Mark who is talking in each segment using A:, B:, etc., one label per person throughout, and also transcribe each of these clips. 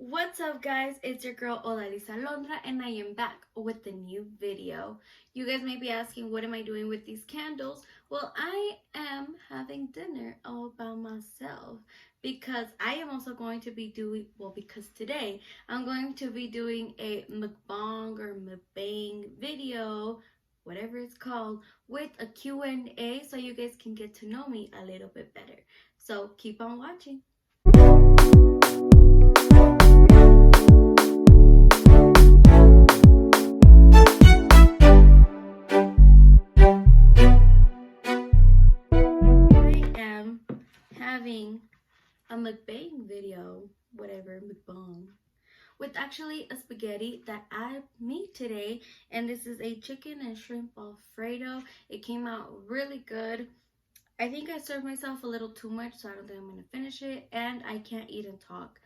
A: What's up, guys? It's your girl Odalisa Londra, and I am back with a new video. You guys may be asking, what am I doing with these candles? Well, I am having dinner all by myself because I am also going to be doing, because today I'm going to be doing a mukbang or mukbang video, whatever it's called, with a Q&A so you guys can get to know me a little bit better. So keep on watching. Having a mukbang video, whatever, mukbang, with actually a spaghetti that I made today, and this is a chicken and shrimp alfredo. It came out really good. I think I served myself a little too much, so I don't think I'm gonna finish it, and I can't eat and talk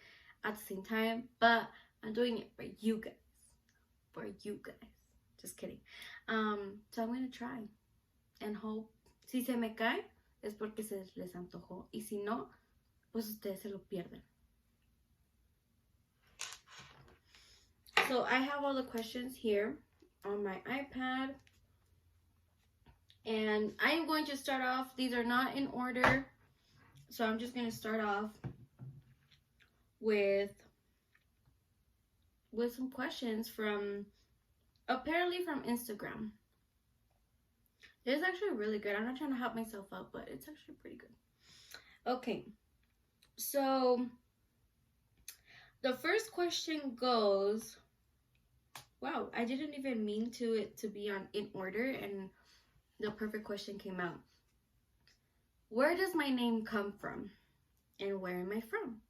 A: at the same time, but I'm doing it for you guys, just kidding. So I'm gonna try and hope, si se me cae es porque se les antojó, y si no, pues ustedes se lo pierden. So I have all the questions here on my iPad, and I am going to start off. These are not in order, so I'm just going to start off with some questions from, apparently from Instagram. It's actually really good. I'm not trying to hype myself up, but it's actually pretty good. Okay, so the first question goes, wow, I didn't even mean it to be in order, and the perfect question came out. Where does my name come from, and where am I from?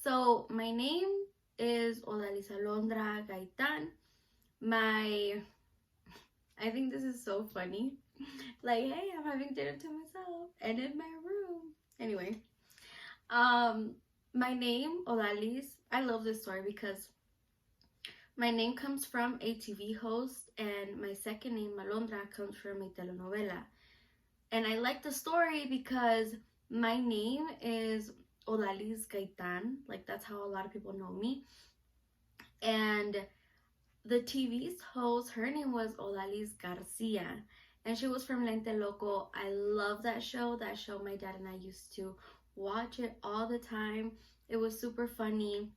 A: So my name is Odalisa Londra Gaitan. I think this is so funny. Like, hey, I'm having dinner to myself and in my room. Anyway, my name, Odalis, I love this story because my name comes from a TV host, and my second name, Malondra, comes from a telenovela. And I like the story because my name is Odalis Gaitan. Like, that's how a lot of people know me. And the TV's host, her name was Odalis Garcia, and she was from Lente Loco. I love that show. That show, my dad and I used to watch it all the time. It was super funny.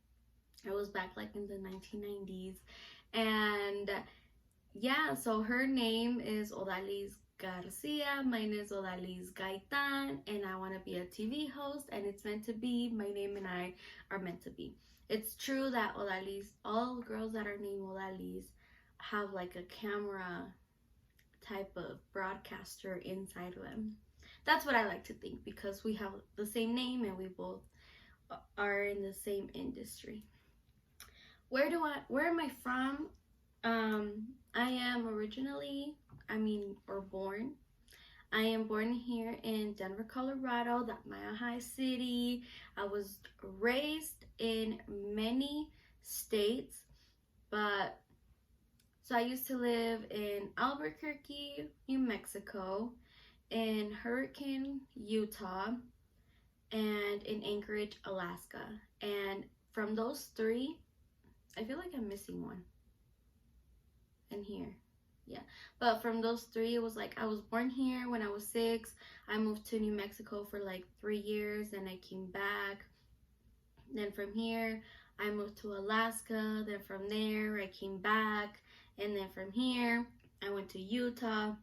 A: It was back like in the 1990s. And yeah, so her name is Odalis Garcia. Mine is Odalis Gaitan, and I want to be a TV host, and it's meant to be. My name and I are meant to be. It's true that Odalis, all girls that are named Odalis, have like a camera type of broadcaster inside of them. That's what I like to think, because we have the same name and we both are in the same industry. Where am I from? I am originally, born. I am born here in Denver, Colorado, that Mile High City. I was raised in many states, but so I used to live in Albuquerque, New Mexico, in Hurricane, Utah, and in Anchorage, Alaska. And from those three, I feel like I'm missing one. And here. Yeah, but from those three, it was like I was born here when I was 6. I moved to New Mexico for like 3 years, and I came back. Then from here, I moved to Alaska. Then from there, I came back. And then from here, I went to Utah,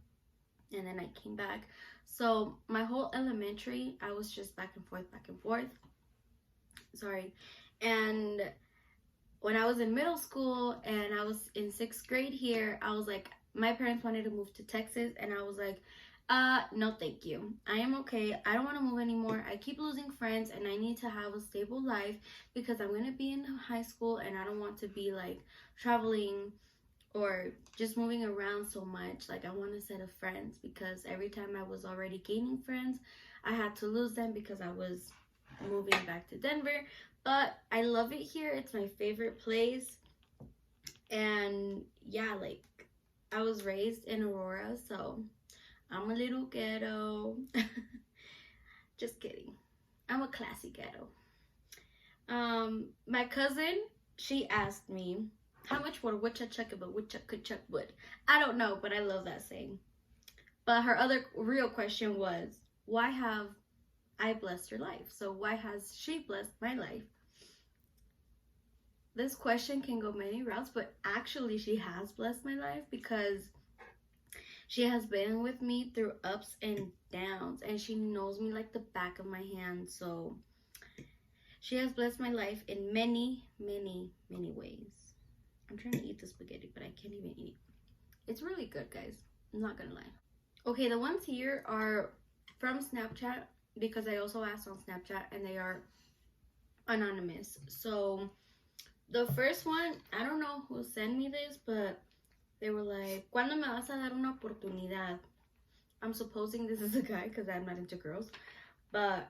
A: and then I came back. So my whole elementary, I was just back and forth. Sorry. And when I was in middle school and I was in 6th grade here, I was like, my parents wanted to move to Texas, and I was like, no thank you. I am okay. I don't want to move anymore. I keep losing friends, and I need to have a stable life because I'm going to be in high school, and I don't want to be like traveling or just moving around so much. Like, I want a set of friends, because every time I was already gaining friends, I had to lose them because I was moving back to Denver. But I love it here. It's my favorite place. And yeah, like, I was raised in Aurora, so I'm a little ghetto. Just kidding. I'm a classy ghetto. My cousin she asked me, how much would woodchuck but woodchuck could chuck wood? I don't know, but I love that saying. But her other real question was, why have I blessed your life? So why has she blessed my life? This question can go many routes, but actually she has blessed my life because she has been with me through ups and downs, and she knows me like the back of my hand. So she has blessed my life in many, many, many ways. I'm trying to eat the spaghetti, but I can't even eat. It's really good, guys. I'm not gonna lie. Okay, the ones here are from Snapchat because I also asked on Snapchat, and they are anonymous. So the first one, I don't know who sent me this, but they were like, ¿Cuándo me vas a dar una oportunidad? I'm supposing this is a guy because I'm not into girls, but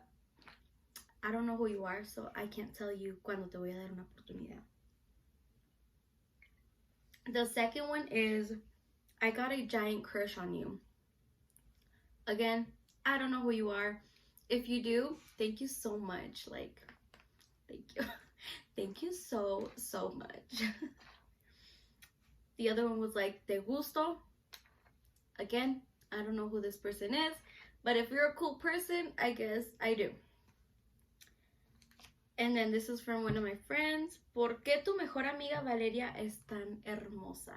A: I don't know who you are, so I can't tell you cuándo te voy a dar una oportunidad. The second one is, I got a giant crush on you. Again, I don't know who you are. If you do, thank you so much. Like, thank you. Thank you so much. The other one was like, te gusto. Again, I don't know who this person is, but if you're a cool person, I guess I do. And then this is from one of my friends. ¿Por qué tu mejor amiga Valeria es tan hermosa?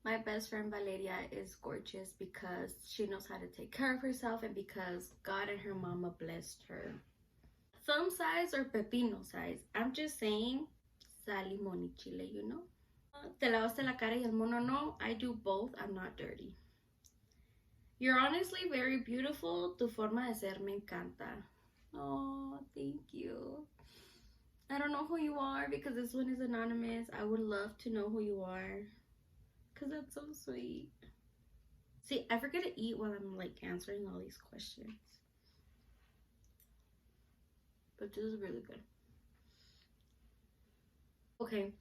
A: My best friend Valeria is gorgeous because she knows how to take care of herself and because God and her mama blessed her. Thumb size or pepino size? I'm just saying, sal, limón y chile, you know? Te lavaste la cara y el mono no. I do both. I'm not dirty. You're honestly very beautiful. Tu forma de ser me encanta. Oh, thank you. I don't know who you are because this one is anonymous. I would love to know who you are because that's so sweet. See, I forget to eat while I'm like answering all these questions. But this is really good. Okay.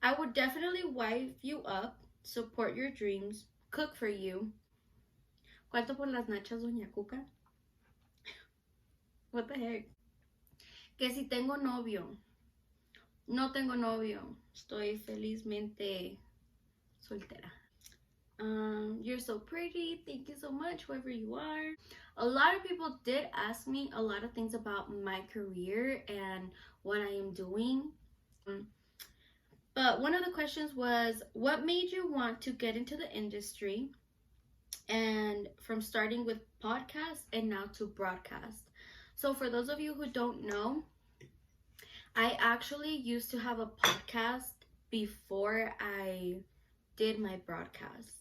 A: I would definitely wife you up, support your dreams, cook for you. ¿Cuánto por las nachas, doña Cuca? What the heck? Que si tengo novio. No tengo novio. Estoy felizmente soltera. You're so pretty. Thank you so much, whoever you are. A lot of people did ask me a lot of things about my career and what I am doing. But one of the questions was, what made you want to get into the industry? And from starting with podcasts and now to broadcast. So for those of you who don't know, I actually used to have a podcast before I did my broadcast.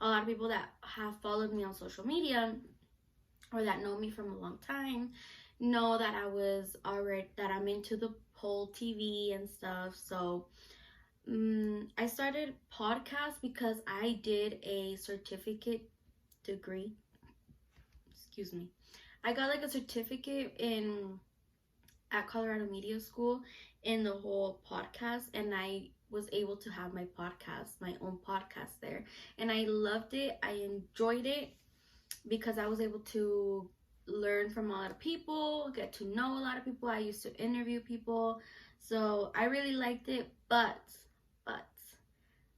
A: A lot of people that have followed me on social media or that know me from a long time know that I'm into the whole TV and stuff. So I started podcast because I did a certificate degree. Excuse me. I got like a certificate at Colorado Media School in the whole podcast, and I was able to have my own podcast there, and I loved it. I enjoyed it because I was able to learn from a lot of people, get to know a lot of people. I used to interview people, so I really liked it, but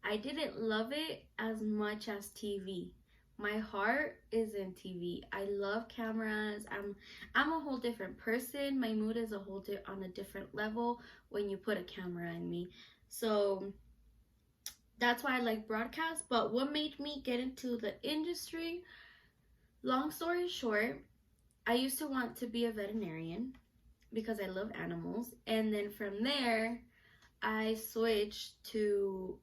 A: I didn't love it as much as TV. My heart is in TV. I love cameras. I'm a whole different person. My mood is on a different level when you put a camera in me. So that's why I like broadcast. But what made me get into the industry? Long story short, I used to want to be a veterinarian because I love animals. And then from there, I switched to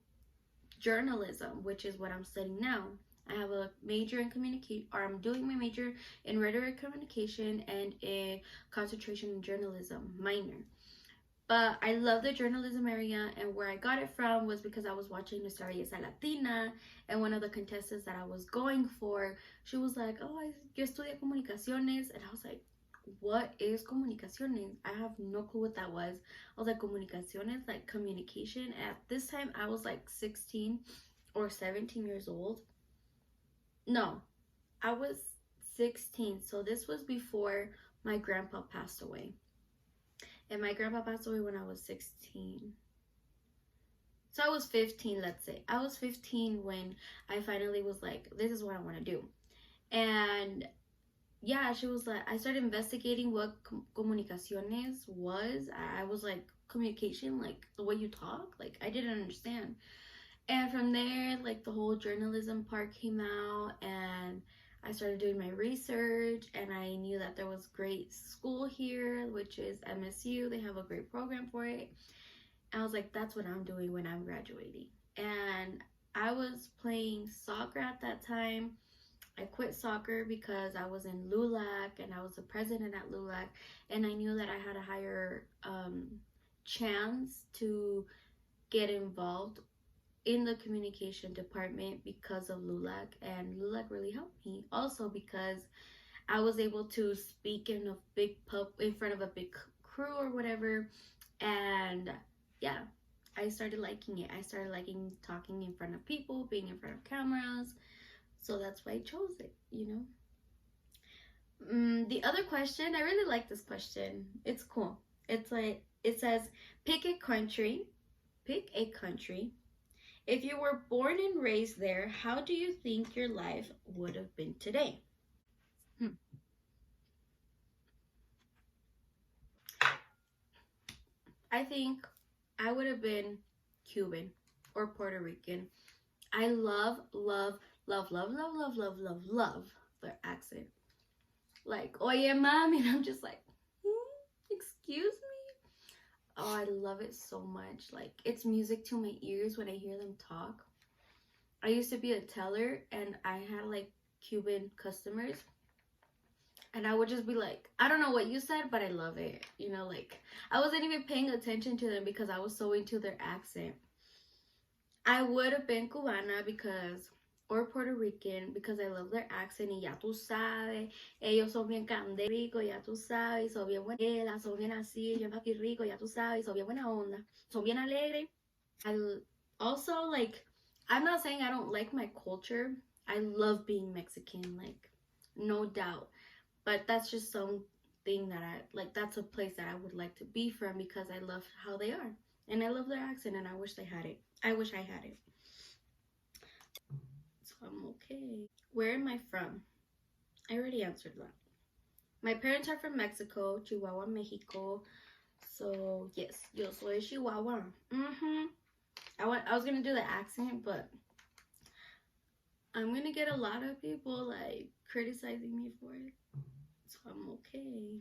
A: journalism, which is what I'm studying now. I have a major in communication, or I'm doing my major in rhetoric communication and a concentration in journalism minor. But I love the journalism area, and where I got it from was because I was watching Nuestra Belleza Latina, and one of the contestants that I was going for, she was like, oh, yo estudié comunicaciones, and I was like, what is comunicaciones? I have no clue what that was. I was like, comunicaciones, like communication. At this time, I was like 16 or 17 years old. No, I was 16. So this was before my grandpa passed away. And my grandpa passed away when I was 16. So I was 15, let's say. I was 15 when I finally was like, this is what I want to do. And yeah, she was like, I started investigating what comunicaciones was. I was like, communication, like the way you talk, like I didn't understand. And from there, like the whole journalism part came out, and I started doing my research, and I knew that there was great school here, which is MSU. They have a great program for it. And I was like, that's what I'm doing when I'm graduating. And I was playing soccer at that time. I quit soccer because I was in LULAC and I was the president at LULAC, and I knew that I had a higher chance to get involved in the communication department because of LULAC, and LULAC really helped me also because I was able to speak in a big in front of a big crew or whatever. And yeah, I started liking it. I started liking talking in front of people, being in front of cameras. So that's why I chose it, you know. The other question, I really like this question. It's cool. It's like, it says, pick a country. Pick a country. If you were born and raised there, how do you think your life would have been today? I think I would have been Cuban or Puerto Rican. I love, love, love, love, love, love, love, love, love their accent. Like, oye, mami, and I'm just like, excuse me? Oh, I love it so much. Like, it's music to my ears when I hear them talk. I used to be a teller, and I had like Cuban customers, and I would just be like, I don't know what you said, but I love it. You know, like, I wasn't even paying attention to them because I was so into their accent. I would have been Cubana because, or Puerto Rican, because I love their accent. Y ya tú sabes, ellos son bien candéricos, ya tú sabes, son bien buenas, son bien así, bien papi rico, ya tú sabes, son bien buena onda, son bien alegre. I also, like, I'm not saying I don't like my culture. I love being Mexican, like, no doubt. But that's just something that I, like, that's a place that I would like to be from because I love how they are. And I love their accent, and I wish they had it. I wish I had it. So I'm okay. Where am I from? I already answered that. My parents are from Mexico, Chihuahua, Mexico. So yes, yo soy Chihuahua. I was gonna do the accent, but I'm gonna get a lot of people like criticizing me for it. So I'm okay.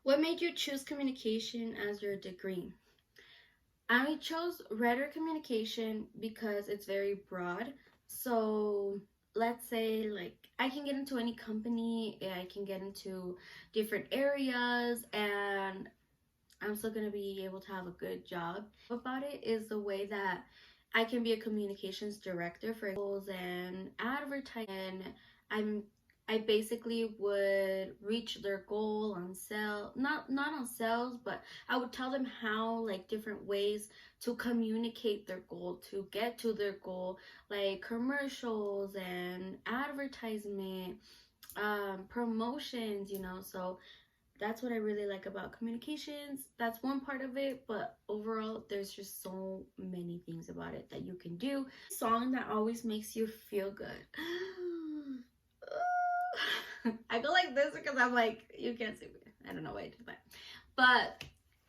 A: What made you choose communication as your degree? I chose rhetoric communication because it's very broad. So let's say, like, I can get into any company, I can get into different areas, and I'm still going to be able to have a good job. About it is the way that I can be a communications director for schools and advertising. I basically would reach their goal on sale, not on sales, but I would tell them how, like, different ways to communicate their goal, to get to their goal, like commercials and advertisement, promotions, you know. So that's what I really like about communications. That's one part of it, but overall, there's just so many things about it that you can do. Song that always makes you feel good. I go like this because I'm like, you can't see me. I don't know why I do that. But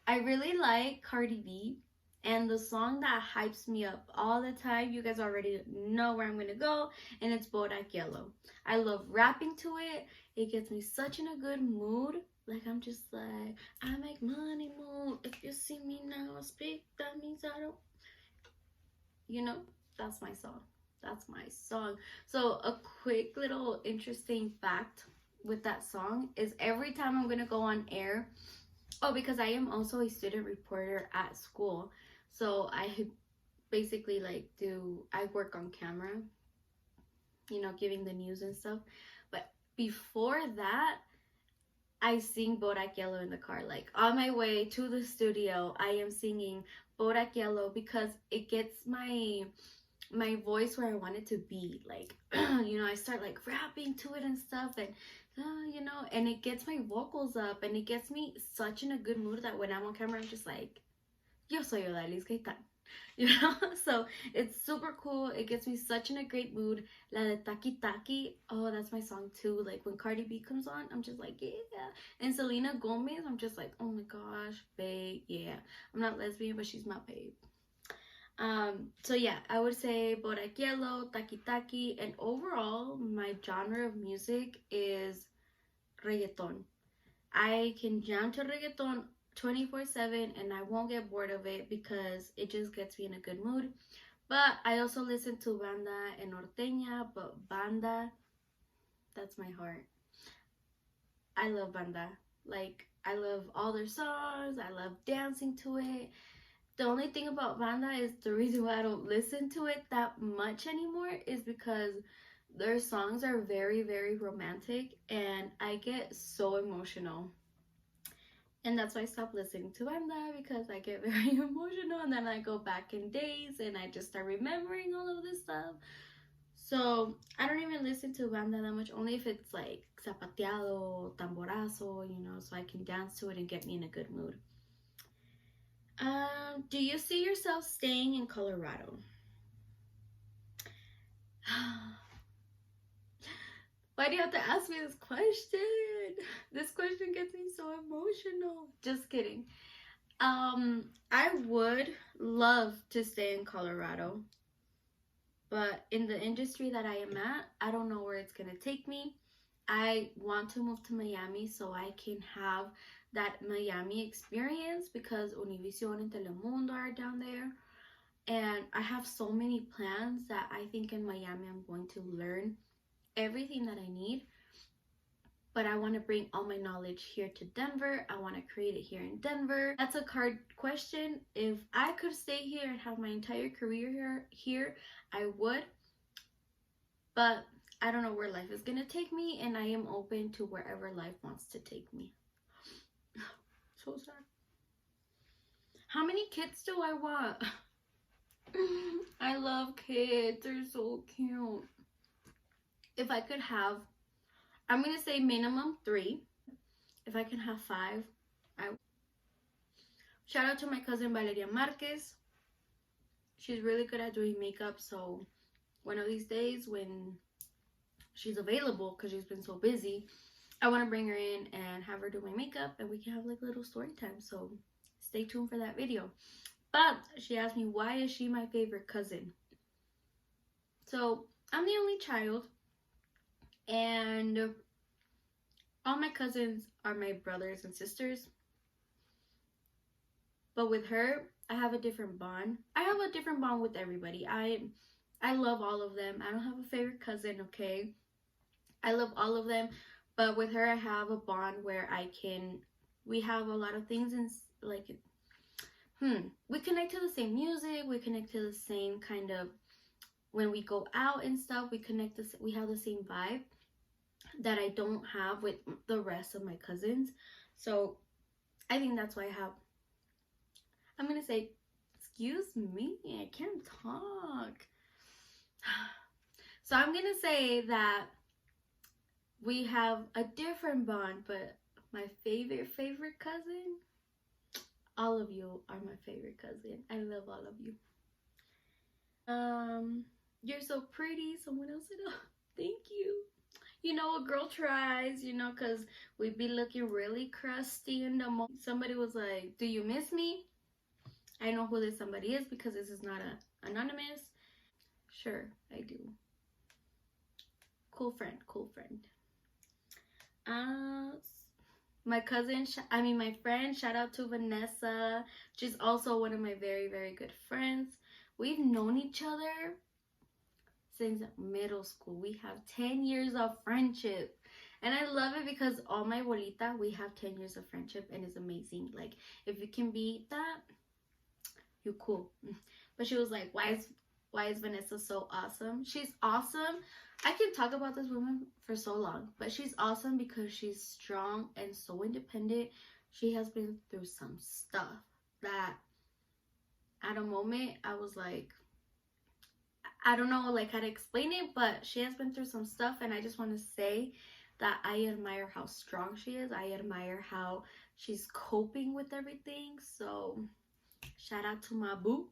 A: I really like Cardi B, and the song that hypes me up all the time, you guys already know where I'm gonna go, and it's Bodak Yellow. I love rapping to it. It gets me such in a good mood. Like, I'm just like, I make money move. If you see me now speak, that means I don't, you know, that's my song. That's my song. So a quick little interesting fact with that song is every time I'm gonna go on air, oh, because I am also a student reporter at school, so I basically like I work on camera, you know, giving the news and stuff. But before that, I sing Bodak Yellow in the car. Like, on my way to the studio, I am singing Bodak Yellow because it gets my voice where I want it to be. Like, you know, I start like rapping to it and stuff, and you know, and it gets my vocals up and it gets me such in a good mood that when I'm on camera, I'm just like, yo soy Odalis Gaitán. You know, so it's super cool. It gets me such in a great mood. La de Taki Taki, oh, that's my song too. Like when Cardi B comes on, I'm just like, yeah. And Selena Gomez, I'm just like, oh my gosh, babe, yeah. I'm not lesbian, but she's my babe. So yeah, I would say Bodak Yellow, Taki Taki, and overall, my genre of music is reggaeton. I can jam to reggaeton 24/7 and I won't get bored of it because it just gets me in a good mood. But I also listen to banda and norteña, but banda, that's my heart. I love banda. Like, I love all their songs, I love dancing to it. The only thing about banda is the reason why I don't listen to it that much anymore is because their songs are very, very romantic and I get so emotional. And that's why I stopped listening to banda because I get very emotional and then I go back in days and I just start remembering all of this stuff. So I don't even listen to banda that much, only if it's like zapateado, tamborazo, you know, so I can dance to it and get me in a good mood. Do you see yourself staying in Colorado? Why do you have to ask me this question? This question gets me so emotional. Just kidding. I would love to stay in Colorado, but in the industry that I am at, I don't know where it's gonna take me. I want to move to Miami so I can have that Miami experience because Univision and Telemundo are down there. And I have so many plans that I think in Miami I'm going to learn everything that I need. But I want to bring all my knowledge here to Denver. I want to create it here in Denver. That's a hard question. If I could stay here and have my entire career here, I would. But I don't know where life is going to take me, and I am open to wherever life wants to take me. So sad. How many kids do I want? I love kids. They're so cute. If I could have, I'm going to say minimum 3. If I can have 5, I would. Shout out to my cousin Valeria Marquez. She's really good at doing makeup, so one of these days when she's available, because she's been so busy, I want to bring her in and have her do my makeup and we can have like a little story time, so stay tuned for that video. But she asked me, why is she my favorite cousin? So I'm the only child and all my cousins are my brothers and sisters, but with her I have a different bond. I have a different bond with everybody. I love all of them. I don't have a favorite cousin, okay? I love all of them, but with her I have a bond where we have a lot of things in like we connect to the same music, we connect to the same kind of, when we go out and stuff, we have the same vibe that I don't have with the rest of my cousins. So I think that's why I'm gonna say, excuse me, I can't talk. So I'm gonna say that we have a different bond, but my favorite cousin, all of you are my favorite cousin. I love all of you. You're so pretty. Someone else said, oh, thank you. You know, a girl tries, you know, because we'd be looking really crusty in the morning. Somebody was like, do you miss me? I know who this somebody is because this is not anonymous. Sure, I do. Cool friend. My friend, shout out to Vanessa. She's also one of my very, very good friends. We've known each other since middle school. We have 10 years of friendship. And I love it because all my abuelita, we have 10 years of friendship and it's amazing. Like, if you can beat that, you're cool. But she was like, why is Vanessa so awesome? She's awesome. I can talk about this woman for so long, but she's awesome because she's strong and so independent. She has been through some stuff that at a moment I was like, I don't know like how to explain it, but she has been through some stuff, and I just want to say that I admire how strong she is. I admire how she's coping with everything. So shout out to my boo.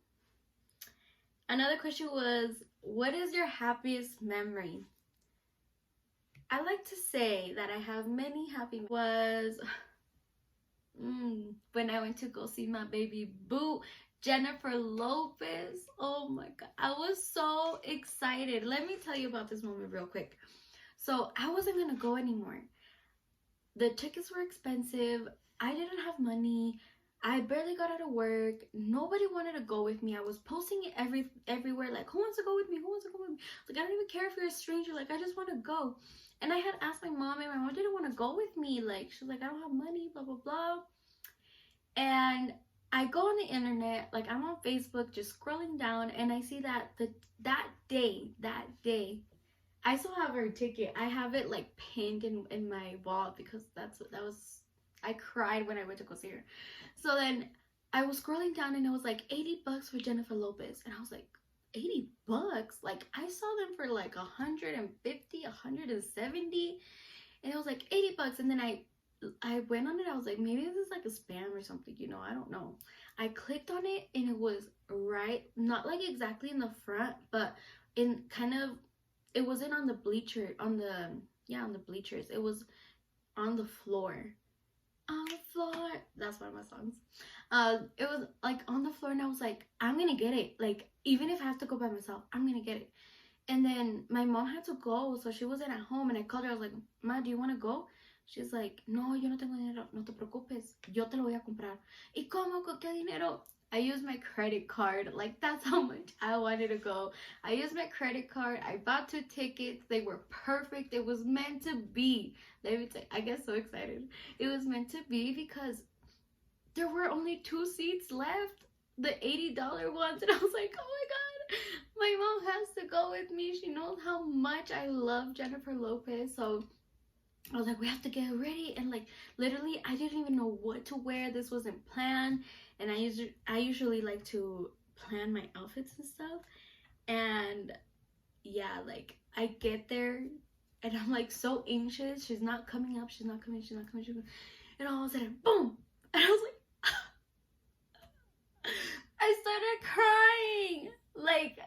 A: Another question was, what is your happiest memory? I like to say that I have many happy was when I went to go see my baby boo, Jennifer Lopez. Oh my god, I was so excited. Let me tell you about this moment real quick. So I wasn't gonna go anymore. The tickets were expensive. I didn't have money. I barely got out of work. Nobody wanted to go with me. I was posting it everywhere, like, who wants to go with me? Who wants to go with me? Like, I don't even care if you're a stranger. Like, I just want to go. And I had asked my mom, and my mom didn't want to go with me. Like, she was like, I don't have money, blah, blah, blah. And I go on the internet, like, I'm on Facebook, just scrolling down, and I see that that day, I still have her ticket. I have it, like, pinned in my wall because that was, I cried when I went to go see her. So then I was scrolling down and it was like $80 for Jennifer Lopez. And I was like, $80? Like, I saw them for like 150, 170. And it was like $80. And then I went on it. I was like, maybe this is like a spam or something, you know, I don't know. I clicked on it and it was right, not like exactly in the front, but in kind of, it wasn't on the bleacher, on the bleachers. It was on the floor. On the floor. That's one of my songs. It was like on the floor, and I was like, I'm gonna get it. Like, even if I have to go by myself, I'm gonna get it. And then my mom had to go, so she wasn't at home, and I called her. I was like, Ma, do you want to go? She's like, no, yo no tengo dinero. No te preocupes, yo te lo voy a comprar. ¿Y cómo? ¿Con qué dinero? I used my credit card. Like, that's how much I wanted to go. I used my credit card. I bought 2 tickets. They were perfect. It was meant to be. Let me tell you, I get so excited. It was meant to be because there were only 2 seats left, the $80 ones. And I was like, oh my god, my mom has to go with me. She knows how much I love Jennifer Lopez. So I was like, we have to get ready. And like, literally, I didn't even know what to wear. This wasn't planned. And I usually like to plan my outfits and stuff. And yeah, like, I get there and I'm like so anxious. She's not coming up. She's not coming. And all of a sudden, boom. And I was like, I started crying. Like,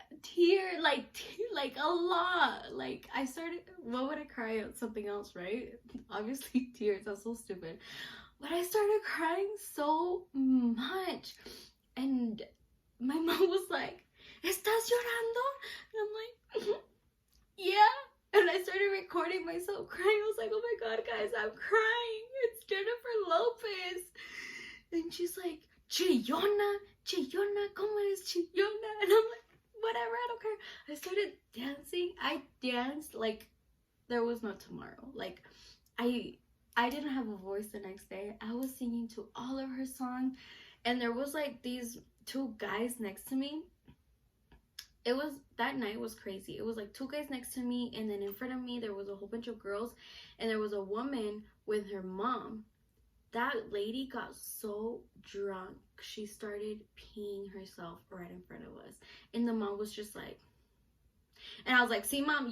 A: like a lot. Like, I started, what would I cry at? Something else, right? Obviously tears. That's so stupid. But I started crying so much. And my mom was like, ¿Estás llorando? And I'm like, yeah. And I started recording myself crying. I was like, oh my god, guys, I'm crying. It's Jennifer Lopez. And she's like, Chillona, ¿cómo eres chillona? And I'm like, whatever, I don't care. I started dancing. I danced like there was no tomorrow. Like, I didn't have a voice the next day. I was singing to all of her songs. And there was like these 2 guys next to me. It was, that night was crazy. It was like 2 guys next to me, and then in front of me there was a whole bunch of girls, and there was a woman with her mom. That lady got so drunk, she started peeing herself right in front of us. And the mom was just like, and I was like, see, mom,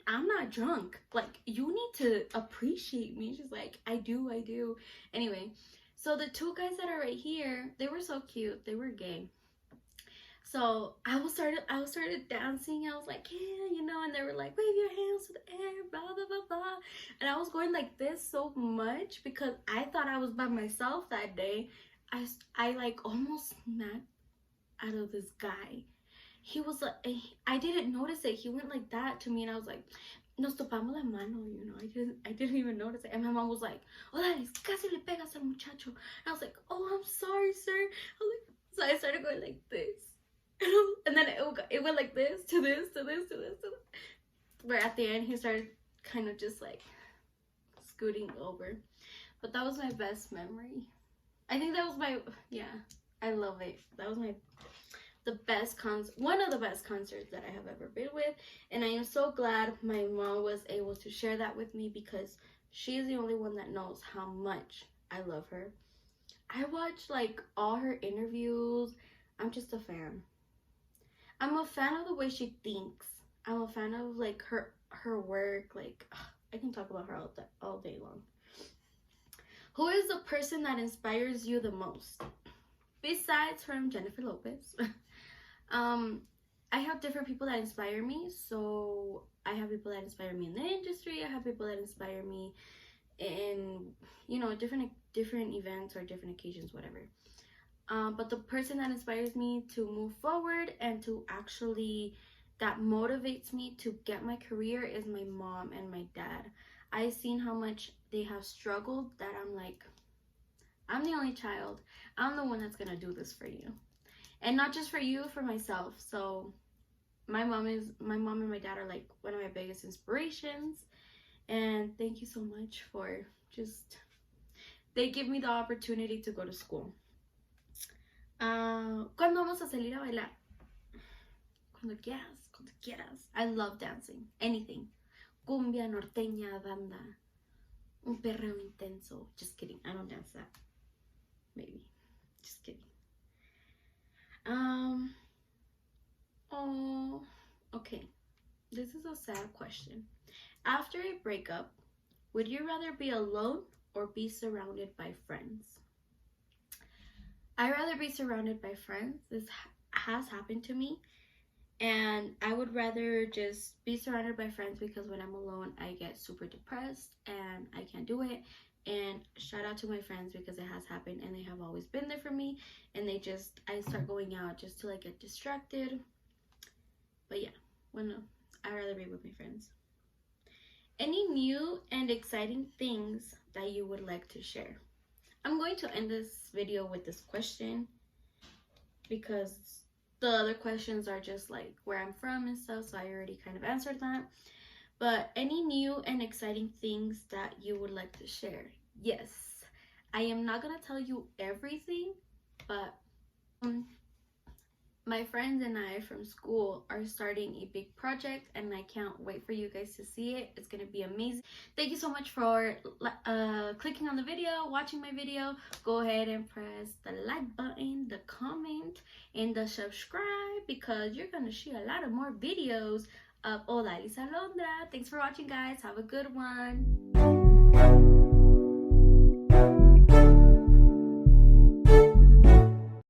A: I'm not drunk. Like, you need to appreciate me. She's like, I do. Anyway, so the 2 guys that are right here, they were so cute. They were gay. So I started dancing. I was like, yeah, you know, and they were like, wave your hands to the air, blah, blah, blah, blah. And I was going like this so much because I thought I was by myself that day. I like almost smacked out of this guy. He was like, I didn't notice it. He went like that to me, and I was like, nos topamos la mano, you know. I didn't even notice it. And my mom was like, hola, casi le pegas al muchacho. And I was like, oh, I'm sorry, sir. I was like, so I started going like this. And then it went like this to this to this to this to this. Where at the end he started kind of just like scooting over. But that was my best memory. I think that was I love it. That was one of the best concerts that I have ever been with. And I am so glad my mom was able to share that with me, because she is the only one that knows how much I love her. I watch like all her interviews. I'm just a fan. I'm a fan of the way she thinks. I'm a fan of like her work. Like, I can talk about her all day long. Who is the person that inspires you the most? Besides from Jennifer Lopez. I have different people that inspire me. So I have people that inspire me in the industry. I have people that inspire me in, you know, different events or different occasions, whatever. But the person that inspires me to move forward and to actually, that motivates me to get my career is my mom and my dad. I've seen how much they have struggled, that I'm like, I'm the only child. I'm the one that's gonna do this for you. And not just for you, for myself. So my mom and my dad are like one of my biggest inspirations. And thank you so much for just, they give me the opportunity to go to school. ¿Cuándo vamos a salir a bailar? Cuando quieras, cuando quieras. I love dancing. Anything. Cumbia, norteña, banda. Un perreo intenso. Just kidding. I don't dance that. Maybe. Just kidding. Oh, okay. This is a sad question. After a breakup, would you rather be alone or be surrounded by friends? I'd rather be surrounded by friends. This has happened to me. And I would rather just be surrounded by friends, because when I'm alone, I get super depressed and I can't do it. And shout out to my friends, because it has happened and they have always been there for me. And I start going out just to like get distracted. But yeah, I'd rather be with my friends. Any new and exciting things that you would like to share? I'm going to end this video with this question, because the other questions are just like where I'm from and stuff, so I already kind of answered that. But any new and exciting things that you would like to share? Yes. I am not gonna tell you everything, but my friends and I from school are starting a big project, and I can't wait for you guys to see it. It's gonna be amazing. Thank you so much for clicking on the video, watching my video. Go ahead and press the like button, the comment, and the subscribe, because you're gonna see a lot of more videos of Hola Elisa Alondra. Thanks for watching, guys. Have a good one.